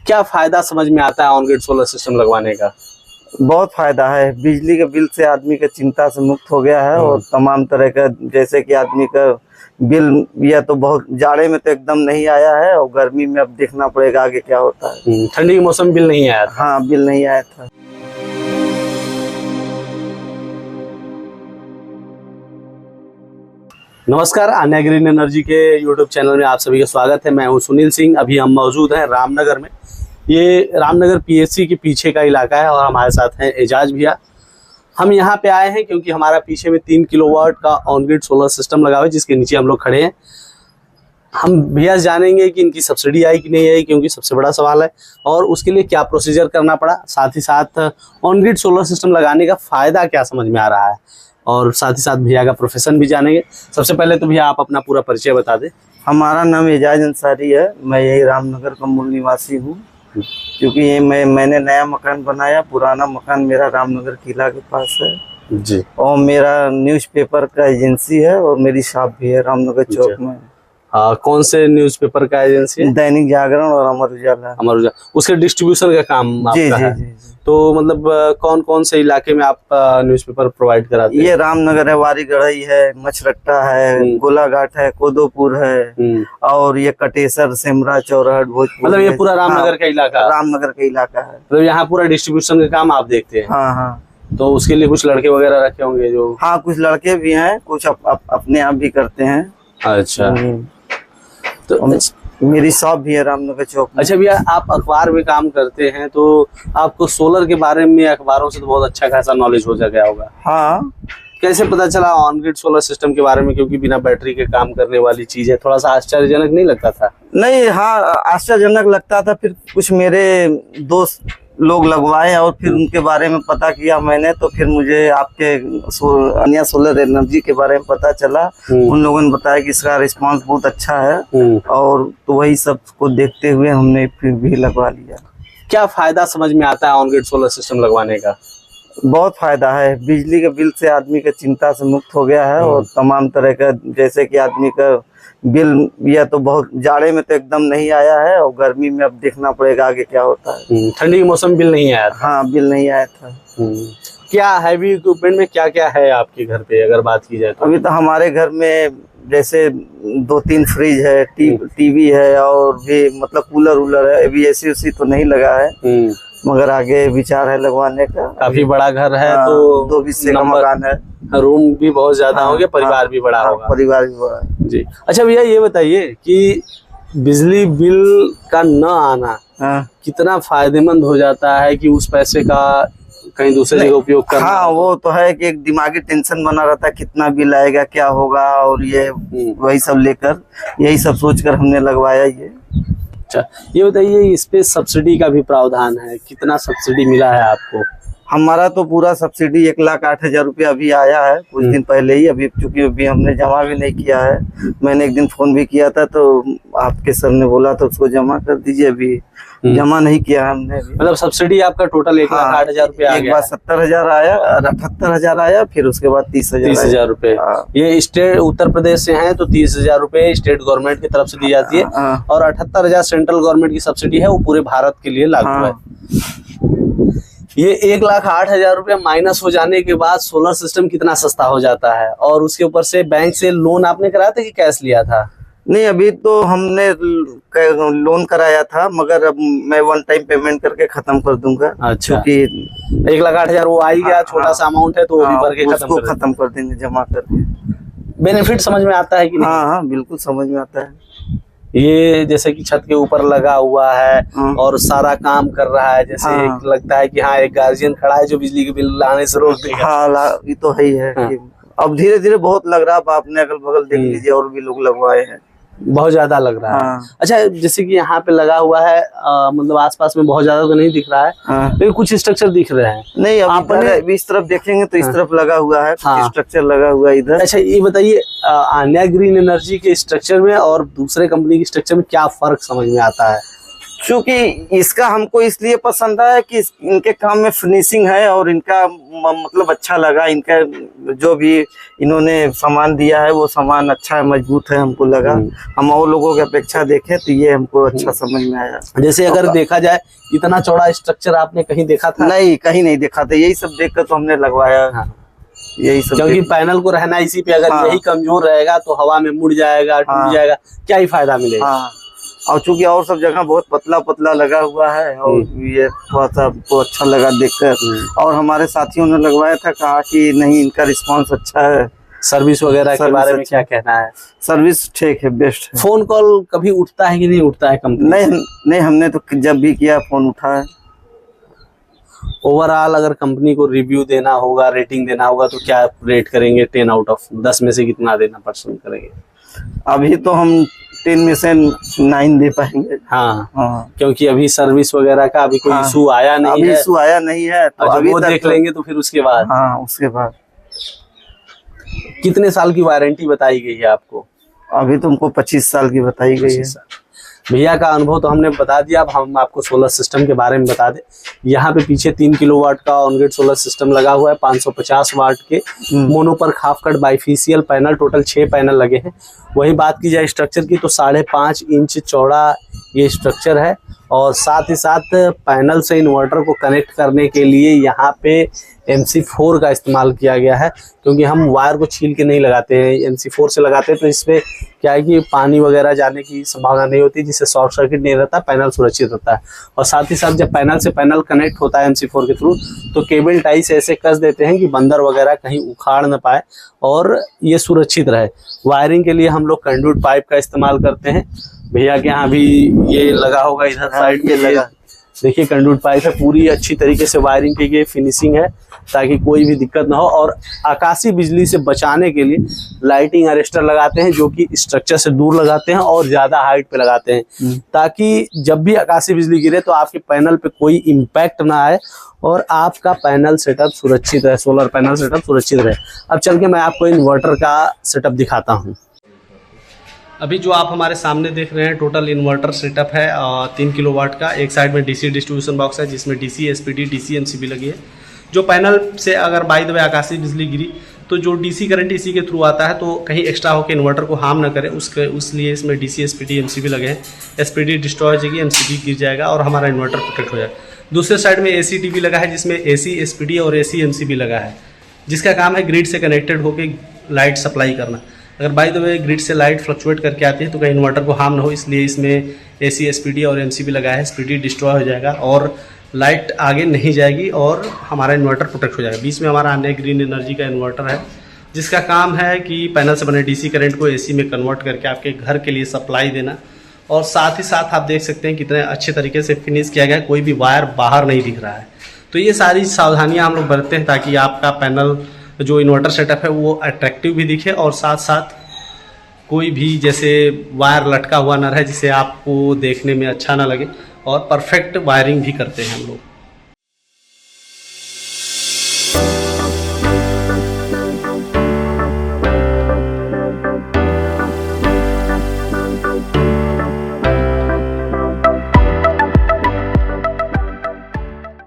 क्या फायदा समझ में आता है ऑन ग्रिड सोलर सिस्टम लगवाने का? बहुत फायदा है। बिजली के बिल से आदमी का चिंता से मुक्त हो गया है और तमाम तरह का, जैसे कि आदमी का बिल या तो बहुत जाड़े में तो एकदम नहीं आया है और गर्मी में अब देखना पड़ेगा आगे क्या होता है। ठंडी के मौसम बिल नहीं आया था? हाँ, बिल नहीं आया था। नमस्कार, आन्या ग्रीन एनर्जी के यूट्यूब चैनल में आप सभी का स्वागत है। मैं हूं सुनील सिंह। अभी हम मौजूद हैं रामनगर में। ये रामनगर पीएससी के पीछे का इलाका है और हमारे साथ हैं एजाज भैया। हम यहाँ पे आए हैं क्योंकि हमारा पीछे में 3 किलोवाट का ऑन ग्रिड सोलर सिस्टम लगा हुआ है, जिसके नीचे हम लोग खड़े हैं। हम भैया जानेंगे कि इनकी सब्सिडी आई कि नहीं आई, क्योंकि सबसे बड़ा सवाल है, और उसके लिए क्या प्रोसीजर करना पड़ा। साथ ही साथ ऑन ग्रिड सोलर सिस्टम लगाने का फ़ायदा क्या समझ में आ रहा है, और साथ ही साथ भैया का प्रोफेशन भी जानेंगे। सबसे पहले तो भैया आप अपना पूरा परिचय बता दें। हमारा नाम एजाज अंसारी है। मैं यही रामनगर का मूल निवासी हूँ, क्योंकि ये मैंने नया मकान बनाया। पुराना मकान मेरा रामनगर किला के पास है जी, और मेरा न्यूज़पेपर का एजेंसी है और मेरी शॉप भी है रामनगर चौक में। कौन से न्यूज़पेपर का एजेंसी है? दैनिक जागरण और अमर उजाला। अमर उजाला, उसके डिस्ट्रीब्यूशन का काम आपका है? जी। तो मतलब कौन कौन से इलाके में आप न्यूज़पेपर प्रोवाइड कराते हैं? ये रामनगर है, वारी गढ़ई है, मछरट्टा है, गोलाघाट है, कोदोपुर है और ये कटेसर, सिमरा, चौराहट, भोजपुर। मतलब ये पूरा रामनगर का इलाका? रामनगर का इलाका है। तो यहाँ पूरा डिस्ट्रीब्यूशन का काम आप देखते हैं? हाँ। तो उसके लिए कुछ लड़के वगैरह रखे होंगे जो? हाँ, कुछ लड़के भी हैं, कुछ अपने आप भी करते हैं। अच्छा, तो मेरी शॉप भी है रामनगर चौक में। अच्छा भैया, आप अखबार में काम करते हैं तो आपको सोलर के बारे में अखबारों से तो बहुत अच्छा खासा नॉलेज हो गया होगा। हाँ। कैसे पता चला ऑन ग्रिड सोलर सिस्टम के बारे में, क्योंकि बिना बैटरी के काम करने वाली चीज है? थोड़ा सा आश्चर्यजनक नहीं लगता था? नहीं, हाँ आश्चर्यजनक लगता था। फिर कुछ मेरे दोस्त लोग लगवाए और फिर उनके बारे में पता किया मैंने, तो फिर मुझे आपके आन्या सोलर एनर्जी के बारे में पता चला। उन लोगों ने बताया कि इसका रिस्पांस बहुत अच्छा है और तो वही सब को देखते हुए हमने फिर भी लगवा लिया। क्या फायदा समझ में आता है ऑन ग्रिड सोलर सिस्टम लगवाने का? बहुत फायदा है। बिजली के बिल से आदमी का चिंता से मुक्त हो गया है और तमाम तरह का, जैसे कि आदमी का बिल या तो बहुत जाड़े में तो एकदम नहीं आया है और गर्मी में अब देखना पड़ेगा आगे क्या होता है। ठंडी के मौसम बिल नहीं आया था? हाँ, बिल नहीं आया था। क्या हैवी इक्विपमेंट में क्या क्या है आपके घर पे, अगर बात की जाए तो? अभी तो हमारे घर में जैसे 2-3 फ्रिज है, टीवी है और भी मतलब कूलर है। अभी एसी उसी तो नहीं लगा है, मगर आगे विचार है लगवाने का। काफी बड़ा घर है। हाँ, तो 2 बिस्से का मकान है। रूम भी बहुत ज्यादा होंगे, परिवार भी बड़ा होगा। परिवार भी बड़ा है जी। अच्छा भैया, ये बताइए कि बिजली बिल का न आना कितना फायदेमंद हो जाता है कि उस पैसे का कहीं दूसरी जगह उपयोग करना? हाँ, वो तो है कि एक दिमागी टेंशन बना रहता है, कितना बिल आएगा, क्या होगा, और ये वही सब लेकर यही सब सोचकर हमने लगवाया ये। अच्छा, ये बताइए, इस पे सब्सिडी का भी प्रावधान है? कितना सब्सिडी मिला है आपको? हमारा तो पूरा सब्सिडी 1,08,000 रुपया अभी आया है कुछ दिन पहले ही। अभी चूंकि अभी हमने जमा भी नहीं किया है। मैंने एक दिन फोन भी किया था तो आपके सर ने बोला तो उसको जमा कर दीजिए। अभी जमा नहीं किया है हमने भी। मतलब सब्सिडी आपका टोटल 1,08,000 रुपया? एक बार 70,000 आया, 78,000 आया, फिर उसके बाद 30,000 रुपए। ये स्टेट उत्तर प्रदेश से हैं तो 30,000 रुपए स्टेट गवर्नमेंट की तरफ से दी जाती है और 78,000 सेंट्रल गवर्नमेंट की सब्सिडी है, वो पूरे भारत के लिए लागू है। ये 1,08,000 रुपया माइनस हो जाने के बाद सोलर सिस्टम कितना सस्ता हो जाता है। और उसके ऊपर से बैंक से लोन आपने कराया था कि कैश लिया था? नहीं, अभी तो हमने लोन कराया था, मगर अब मैं 1 टाइम पेमेंट करके खत्म कर दूंगा। अच्छा, क्योंकि 1,08,000 वो आ ही गया, छोटा सा अमाउंट है तो वो भी भर के खत्म कर देंगे जमा करके। बेनिफिट समझ में आता है कि नहीं? हाँ, बिल्कुल समझ में आता है। ये जैसे कि छत के ऊपर लगा हुआ है और सारा काम कर रहा है, जैसे लगता है कि हाँ एक गार्जियन खड़ा है जो बिजली के बिल लाने से रोक देगा। हाँ, ये तो है ही है। अब धीरे धीरे बहुत लग रहा है। आपने अगल बगल देख लीजिए, और भी लोग लगवाए हैं। बहुत ज्यादा लग रहा है। अच्छा, जैसे कि यहाँ पे लगा हुआ है, मतलब आसपास में बहुत ज्यादा तो नहीं दिख रहा है, लेकिन कुछ स्ट्रक्चर दिख रहे हैं। नहीं, आपने इस तरफ देखेंगे तो इस तरफ लगा हुआ है, स्ट्रक्चर लगा हुआ है इधर। अच्छा, ये बताइए, आन्या ग्रीन एनर्जी के स्ट्रक्चर में और दूसरे कंपनी के स्ट्रक्चर में क्या फर्क समझ में आता है? क्योंकि इसका हमको इसलिए पसंद है कि इनके काम में फिनिशिंग है और इनका मतलब अच्छा लगा। इनका जो भी इन्होंने सामान दिया है वो सामान अच्छा है, मजबूत है, हमको लगा। हम और लोगों की अपेक्षा देखें तो ये हमको अच्छा समझ में आया। जैसे अगर देखा जाए इतना चौड़ा स्ट्रक्चर आपने कहीं देखा था? नहीं, कहीं नहीं देखा था। यही सब देख कर तो हमने लगवाया। हाँ। यही सब क्योंकि पैनल को रहना इसी पे, अगर यही कमजोर रहेगा तो हवा में मुड़ जाएगा, टूट जाएगा, क्या ही फायदा मिलेगा। हाँ। और चूंकि और सब जगह बहुत पतला पतला लगा हुआ है और ये थोड़ा सा हमको अच्छा लगा देखकर। और हमारे साथियों ने लगवाया था, कहा कि नहीं इनका रिस्पांस अच्छा है। सर्विस वगैरह के बारे में क्या कहना है? सर्विस ठीक है, बेस्ट है। फोन कॉल कभी उठता है कि नहीं उठता है कंपनी? नहीं, हमने तो जब भी किया फोन उठा है। ओवरऑल अगर कंपनी को रिव्यू देना होगा, रेटिंग देना होगा तो क्या रेट करेंगे? 10 आउट ऑफ 10 में से कितना देना पसंद करेंगे? अभी तो हम 10 में से 9 दे पाएंगे। हाँ, क्योंकि अभी सर्विस वगैरह का अभी कोई इशू आया नहीं है। अभी इशू आया नहीं है तो अभी वो देख लेंगे तो फिर उसके बाद। हाँ, उसके बाद कितने साल की वारंटी बताई गई है आपको? अभी तुमको 25 साल की बताई गई है। भैया का अनुभव तो हमने बता दिया। अब हम आपको सोलर सिस्टम के बारे में बता दें। यहाँ पे पीछे 3 किलोवाट का ऑन-ग्रिड सोलर सिस्टम लगा हुआ है। 550 वाट के मोनो पर half cut bifacial panel, total 6 panel लगे हैं। वही बात की जाए स्ट्रक्चर की तो 5.5 इंच चौड़ा ये स्ट्रक्चर है। और साथ ही साथ पैनल से इन्वर्टर को कनेक्ट करने के लिए यहाँ पे MC4 का इस्तेमाल किया गया है, क्योंकि हम वायर को छील के नहीं लगाते हैं, MC4 से लगाते हैं। तो इसमें क्या है कि पानी वगैरह जाने की संभावना नहीं होती, जिससे शॉर्ट सर्किट नहीं रहता, पैनल सुरक्षित रहता है। और साथ ही साथ जब पैनल से पैनल कनेक्ट होता है MC4 के थ्रू, तो केबल टाई से ऐसे कस देते हैं कि बंदर वगैरह कहीं उखाड़ न पाए और ये सुरक्षित रहे। वायरिंग के लिए हम लोग कंडक्ट पाइप का इस्तेमाल करते हैं। भैया के यहाँ भी ये लगा होगा, इधर साइड में लगा, देखिए कंडक्ट पाइप है। पूरी अच्छी तरीके से वायरिंग की गई, फिनिशिंग है, ताकि कोई भी दिक्कत ना हो। और आकाशीय बिजली से बचाने के लिए लाइटिंग अरेस्टर लगाते हैं, जो कि स्ट्रक्चर से दूर लगाते हैं और ज्यादा हाइट पे लगाते हैं, ताकि जब भी आकाशीय बिजली गिरे तो आपके पैनल पे कोई इम्पैक्ट ना आए और आपका पैनल सेटअप सुरक्षित रहे, सोलर पैनल सेटअप सुरक्षित रहे। अब चल के मैं आपको इन्वर्टर का सेटअप दिखाता हूँ। अभी जो आप हमारे सामने देख रहे हैं टोटल इन्वर्टर सेटअप है 3 किलोवाट का। एक साइड में डीसी डिस्ट्रीब्यूशन बॉक्स है, जिसमें डीसी एसपीडी डीसी एमसीबी लगी है। जो पैनल से अगर बाय द वे आकाशीय बिजली गिरी तो जो डीसी करंट इसी के थ्रू आता है, तो कहीं एक्स्ट्रा होकर इन्वर्टर को हार्म ना करे, उसलिए इसमें डीसी एसपीडी एमसीबी लगे हैं। एसपीडी डिस्ट्रॉय हो जाएगी, एमसीबी गिर जाएगा और हमारा इन्वर्टर प्रोटेक्ट हो जाएगा। दूसरे साइड में एसी टीवी लगा है, जिसमें एसी एसपीडी और एसी एमसीबी लगा है, जिसका काम है ग्रिड से कनेक्टेड होकर लाइट सप्लाई करना। अगर बाय द वे ग्रिड से लाइट फ्लक्चुएट करके आती है तो कहीं इन्वर्टर को हार्म ना हो, इसलिए इसमें एसी एसपीडी और एमसीबी लगा है। एसपीडी डिस्ट्रॉय हो जाएगा और लाइट आगे नहीं जाएगी और हमारा इन्वर्टर प्रोटेक्ट हो जाएगा। बीच में हमारा अन्य ग्रीन एनर्जी का इन्वर्टर है, जिसका काम है कि पैनल से बने डीसी करंट को एसी में कन्वर्ट करके आपके घर के लिए सप्लाई देना। और साथ ही साथ आप देख सकते हैं कितने अच्छे तरीके से फिनिश किया गया है, कोई भी वायर बाहर नहीं दिख रहा है। तो ये सारी सावधानियाँ हम लोग बरतते हैं ताकि आपका पैनल जो इन्वर्टर सेटअप है वो अट्रैक्टिव भी दिखे और साथ साथ कोई भी जैसे वायर लटका हुआ ना रहे, जिसे आपको देखने में अच्छा ना लगे। और परफेक्ट वायरिंग भी करते हैं हम लोग।